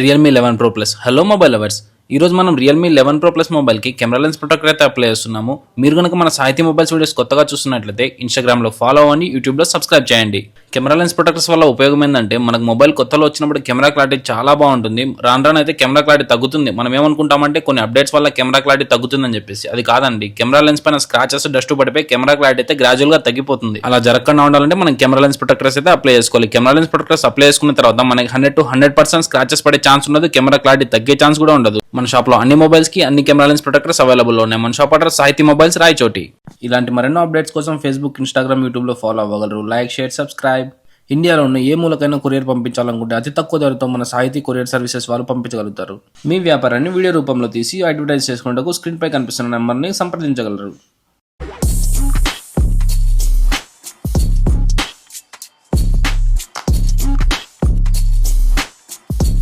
Realme 11 Pro Plus. Hello mobile lovers, ఈరోజు మనం Realme 11 Pro Plus మొబైల్కి కెమెరా లెన్స్ ప్రొటెక్టర్ అయితే అప్లై చేస్తున్నాము. మీరు కనుక మన సాహితీ మొబైల్స్ వీడియోస్ కొత్తగా చూస్తున్నట్లయితే ఇన్స్టాగ్రామ్లో ఫాలో అవ్వండి, యూట్యూబ్లో సబ్స్క్రైబ్ చేయండి. కెమెరా లెన్స్ ప్రొటెక్టర్స్ వల్ల ఉపయోగం ఏంటంటే మనకు మొబైల్ కొత్తలో వచ్చినప్పుడు కెమెరా క్లారిటీ చాలా బాగుంటుంది. రాను అయితే కెమెరా క్లారిటీ తగ్గుతుంది. మనం ఏమనుకుంటామంటే కొన్ని అప్డేట్స్ వల్ల కెమెరా క్లారిటీ తగ్గుతుందని చెప్పేసి, అది కాదండి. కెమెరా లెన్స్ పైన స్క్రాచెస్, డస్ట్ పడిపోయి కెమెరా క్లారిటీ అయితే గ్రాడ్యువల్ గా తగ్గిపోతుంది. అలా జరగకుండా ఉండాలంటే మనం కెమెరా లెన్స్ ప్రొటెక్టర్స్ అయితే అప్లై చేసుకోవాలి. కెమెరా లెన్స్ ప్రొటెక్టర్స్ అప్లై చేసుకున్న తర్వాత మనకి 100 to 100% స్క్రాచెస్ పడే ఛాన్స్ ఉండదు, కెమెరా క్లారిటీ తగ్గే ఛాన్స్ కూడా ఉండదు. మన షాప్ లో అన్ని మొబైల్స్ కి అన్ని కెమెరా లెన్స్ ప్రొటెక్టర్స్ అవైలబుల్ ఉన్నాయి. మన shop address Sahiti mobiles, Rayachoti. ఇలాంటి మరెన్నో అప్డేట్స్ కోసం ఫేస్బుక్, ఇన్స్టాగ్రామ్, యూట్యూబ్ లో ఫాలో అవ్వగలరు. Like, share, subscribe. ఇండియాలో ఉన్న ఏ మూలకైనా కొరియర్ పంపించాలనుకుంటే అతి తక్కువ ధరతో మన సాహితీ కొరియర్ సర్వీసెస్ వాళ్ళు పంపించగలుగుతారు. మీ వ్యాపారాన్ని వీడియో రూపంలో తీసి అడ్వర్టైజ్ చేసుకునేందుకు స్క్రీన్ పై కనిపిస్తున్న నెంబర్ని సంప్రదించగలరు.